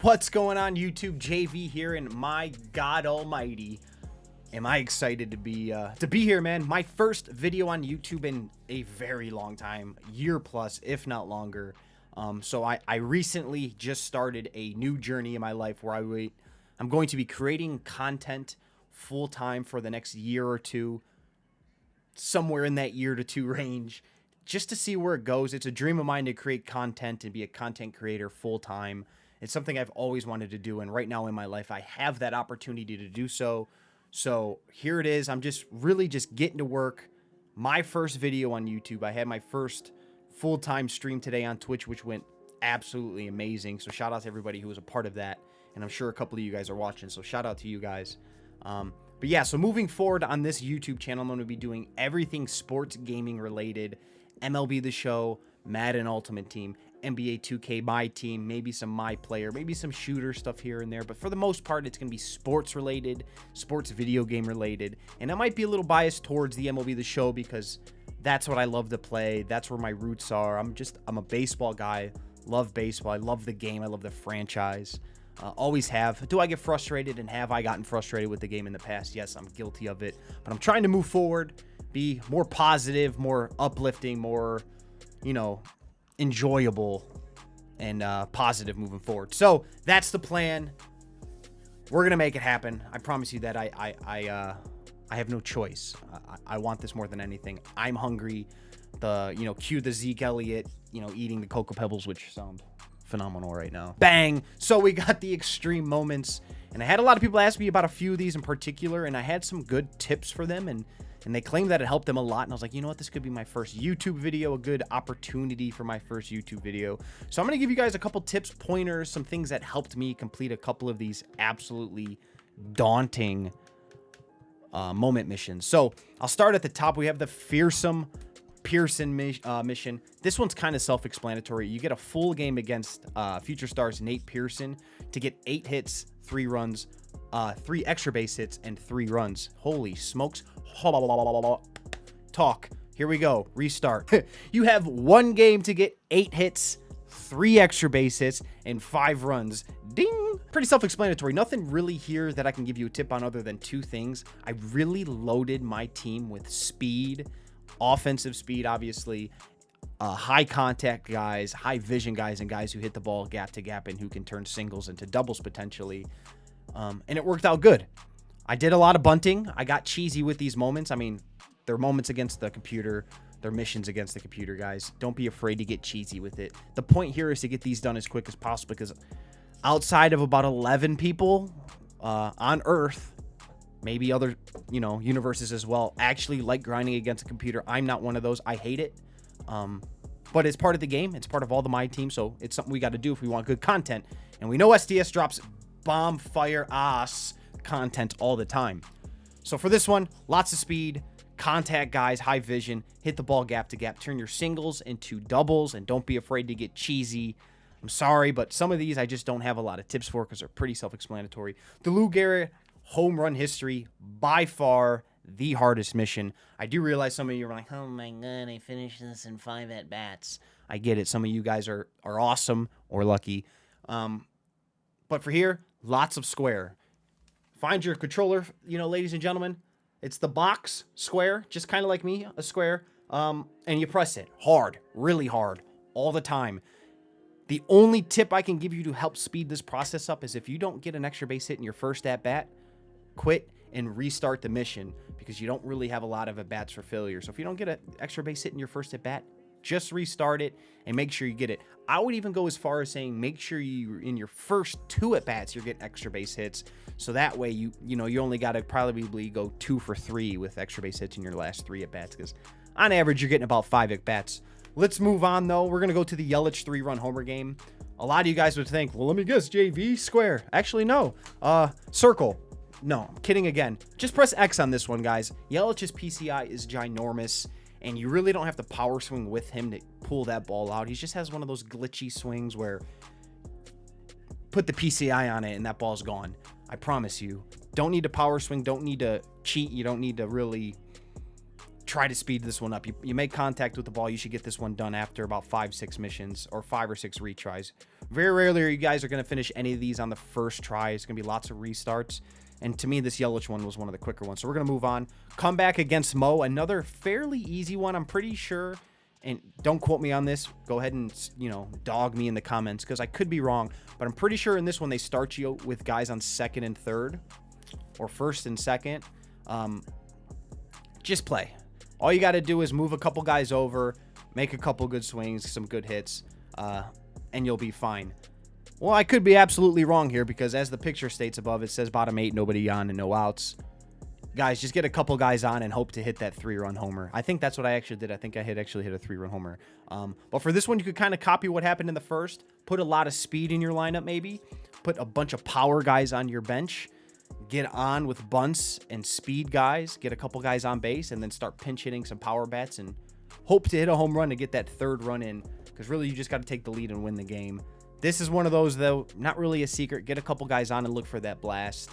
What's going on, YouTube? JV here, and my God Almighty, am I excited to be here, man. My first video on YouTube in a very long time, year plus, if not longer. So I recently just started a new journey in my life where I'm going to be creating content full time for the next year or two, somewhere in that year to two range, just to see where it goes. It's a dream of mine to create content and be a content creator full time. It's something I've always wanted to do, and right now in my life, I have that opportunity to do so. So here it is. I'm just really just getting to work. My first video on YouTube. I had my first full-time stream today on Twitch, which went absolutely amazing. So shout out to everybody who was a part of that, and I'm sure a couple of you guys are watching, so shout out to you guys. But yeah, so moving forward on this YouTube channel, I'm going to be doing everything sports gaming related. MLB The Show, Madden Ultimate Team, NBA 2K My Team, maybe some My Player, maybe some shooter stuff here and there. But for the most part, it's going to be sports related, sports video game related. And I might be a little biased towards the MLB The Show because that's what I love to play. That's where my roots are. I'm a baseball guy. Love baseball. I love the game. I love the franchise. Always have. Do I get frustrated, and have I gotten frustrated with the game in the past? Yes, I'm guilty of it. But I'm trying to move forward, be more positive, more uplifting, more, enjoyable and positive moving forward. So that's the plan. We're gonna make it happen. I promise you that. I have no choice. I want this more than anything. I'm hungry. Cue the Zeke Elliott, eating the Cocoa Pebbles, which sound phenomenal right now. Bang. So we got the extreme moments, and I had a lot of people ask me about a few of these in particular, and I had some good tips for them, and they claimed that it helped them a lot. And I was like, you know what? This could be my first YouTube video, a good opportunity for my first YouTube video. So I'm going to give you guys a couple tips, pointers, some things that helped me complete a couple of these absolutely daunting moment missions. So I'll start at the top. We have the Fearsome Pearson mission. This one's kind of self-explanatory. You get a full game against future stars Nate Pearson to get 8 hits, 3 runs, 3 extra base hits, and 3 runs. Holy smokes. Talk. Here we go. Restart. You have 1 game to get 8 hits, 3 extra base hits, and 5 runs. Ding. Pretty self-explanatory. Nothing really here that I can give you a tip on other than 2 things. I really loaded my team with speed, offensive speed, obviously, high contact guys, high vision guys, and guys who hit the ball gap to gap and who can turn singles into doubles potentially. And it worked out good. I did a lot of bunting. I got cheesy with these moments. I mean, they're moments against the computer. They're missions against the computer, guys. Don't be afraid to get cheesy with it. The point here is to get these done as quick as possible, because outside of about 11 people on Earth, maybe other, universes as well, actually like grinding against a computer. I'm not one of those. I hate it. But it's part of the game. It's part of all the My Team, so it's something we got to do if we want good content. And we know SDS drops bomb fire ass content all the time. So for this one, lots of speed, contact guys, high vision, hit the ball gap to gap, turn your singles into doubles, and don't be afraid to get cheesy. I'm sorry, but some of these I just don't have a lot of tips for because they're pretty self-explanatory. The Lou Gehrig home run history, by far the hardest mission. I do realize some of you are like, oh my god, I finished this in 5 at-bats. I get it. Some of you guys are awesome or lucky. But for here, lots of square. Find your controller, ladies and gentlemen. It's the box square, just kind of like me, a square. And you press it hard, really hard, all the time. The only tip I can give you to help speed this process up is if you don't get an extra base hit in your first at-bat, quit and restart the mission, because you don't really have a lot of at-bats for failure. So if you don't get an extra base hit in your first at-bat, just restart it and make sure you get it. I would even go as far as saying make sure you, in your first 2 at-bats, you're getting extra base hits. So that way you only got to probably go 2 for 3 with extra base hits in your last 3 at-bats, because on average you're getting about 5 at-bats. Let's move on, though. We're going to go to the Yelich 3-run homer game. A lot of you guys would think, well, let me guess, JV, square. Actually, no. Circle. No, I'm kidding again. Just press X on this one, guys. Yelich's PCI is ginormous, and you really don't have to power swing with him to pull that ball out. He just has one of those glitchy swings where put the PCI on it and that ball's gone. I promise you. Don't need to power swing. Don't need to cheat. You don't need to really try to speed this one up. You make contact with the ball. You should get this one done after about 5-6 missions, or 5 or 6 retries. Very rarely are you guys are going to finish any of these on the first try. It's going to be lots of restarts. And to me, this yellowish one was one of the quicker ones. So we're going to move on. Come back against Mo. Another fairly easy one, I'm pretty sure. And don't quote me on this. Go ahead and, you know, dog me in the comments because I could be wrong. But I'm pretty sure in this one they start you with guys on second and third. Or first and second. Just play. All you got to do is move a couple guys over. Make a couple good swings. Some good hits. And you'll be fine. Well, I could be absolutely wrong here because as the picture states above, it says bottom 8, nobody on and no outs. Guys, just get a couple guys on and hope to hit that 3-run homer. I think that's what I actually did. I think I actually hit a 3-run homer. But for this one, you could kind of copy what happened in the first. Put a lot of speed in your lineup maybe. Put a bunch of power guys on your bench. Get on with bunts and speed guys. Get a couple guys on base and then start pinch hitting some power bats and hope to hit a home run to get that 3rd run in. Because really, you just got to take the lead and win the game. This is one of those, though, not really a secret. Get a couple guys on and look for that blast.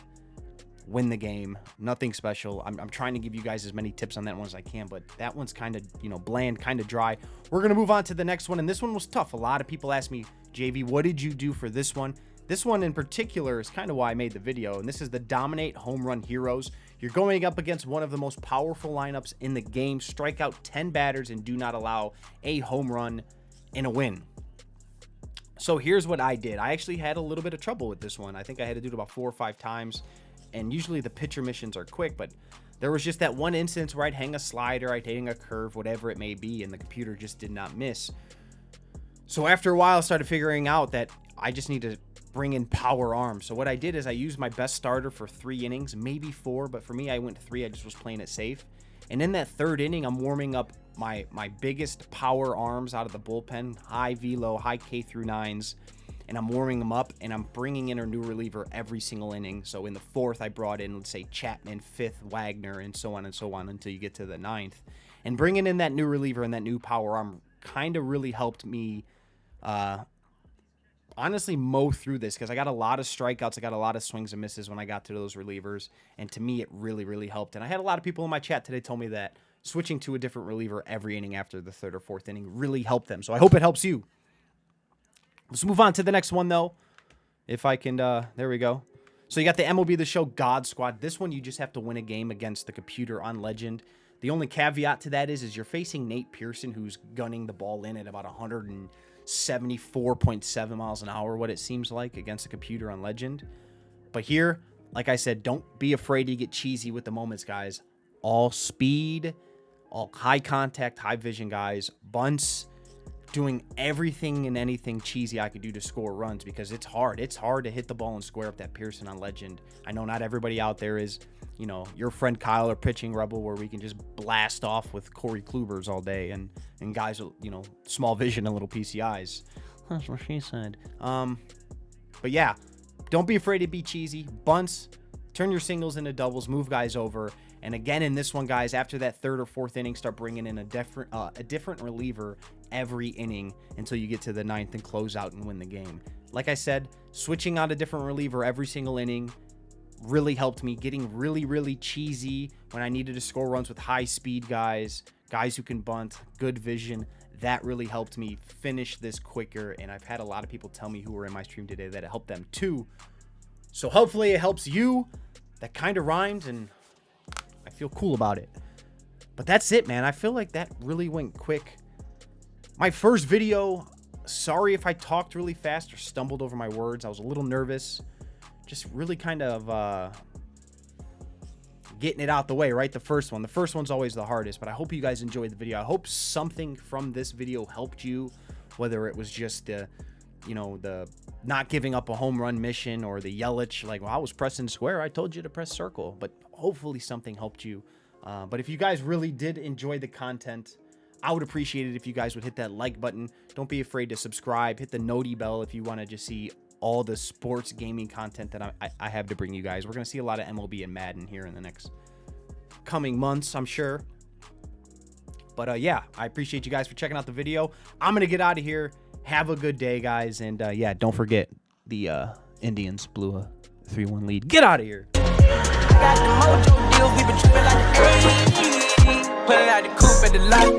Win the game. Nothing special. I'm trying to give you guys as many tips on that one as I can, but that one's kind of, you know, bland, kind of dry. We're going to move on to the next one, and this one was tough. A lot of people ask me, JV, what did you do for this one? This one in particular is kind of why I made the video, and this is the Dominate Home Run Heroes. You're going up against one of the most powerful lineups in the game. Strike out 10 batters and do not allow a home run in a win. So here's what I did. I actually had a little bit of trouble with this one. I think I had to do it about 4 or 5 times. And usually the pitcher missions are quick, but there was just that one instance where I'd hang a slider, I'd hang a curve, whatever it may be, and the computer just did not miss. So after a while, I started figuring out that I just need to bring in power arms. So what I did is I used my best starter for 3 innings, maybe 4, but for me, I went 3. I just was playing it safe. And in that 3rd inning, I'm warming up my biggest power arms out of the bullpen, high velo, high K through 9s, and I'm warming them up, and I'm bringing in a new reliever every single inning. So in the 4th, I brought in, let's say, Chapman, 5th, Wagner, and so on until you get to the 9th. And bringing in that new reliever and that new power arm kind of really helped me honestly mow through this because I got a lot of strikeouts. I got a lot of swings and misses when I got to those relievers, and to me, it really, really helped. And I had a lot of people in my chat today tell me that switching to a different reliever every inning after the 3rd or 4th inning really helped them. So I hope it helps you. Let's move on to the next one, though. If I can, there we go. So you got the MLB The Show God Squad. This one, you just have to win a game against the computer on Legend. The only caveat to that is you're facing Nate Pearson, who's gunning the ball in at about 174.7 miles an hour, what it seems like, against the computer on Legend. But here, like I said, don't be afraid to get cheesy with the moments, guys. All speed, all high contact, high vision guys, bunts, doing everything and anything cheesy I could do to score runs because it's hard. It's hard to hit the ball and square up that Pearson on Legend. I know not everybody out there is, you know, your friend Kyle or Pitching Rebel where we can just blast off with Corey Klubers all day and guys with, you know, small vision and little PCIs. That's what she said. But yeah, don't be afraid to be cheesy. Bunts, turn your singles into doubles, move guys over. And again, in this one, guys, after that 3rd or 4th inning, start bringing in a different reliever every inning until you get to the 9th and close out and win the game. Like I said, switching out a different reliever every single inning really helped me. Getting really, really cheesy when I needed to score runs with high-speed guys who can bunt, good vision. That really helped me finish this quicker. And I've had a lot of people tell me who were in my stream today that it helped them too. So hopefully it helps you. That kind of rhymed, and I feel cool about it. But that's it, man. I feel like that really went quick. My first video, sorry if I talked really fast or stumbled over my words. I was a little nervous. Just really kind of getting it out the way, right? The first one's always the hardest, but I hope you guys enjoyed the video. I hope something from this video helped you, whether it was just the, you know, the not giving up a home run mission or the Yelich, like, well, I was pressing square, I told you to press circle, but hopefully something helped you. But if you guys really did enjoy the content, I would appreciate it if you guys would hit that like button. Don't be afraid to subscribe. Hit the noti bell if you want to just see all the sports gaming content that I have to bring you guys. We're going to see a lot of MLB and Madden here in the next coming months, I'm sure. But yeah, I appreciate you guys for checking out the video. I'm going to get out of here. Have a good day, guys. And yeah, don't forget the Indians blew a 3-1 lead. Get out of here. Got the mojo deals, we been tripping like the 80s. Pulling out the coupe at the lot.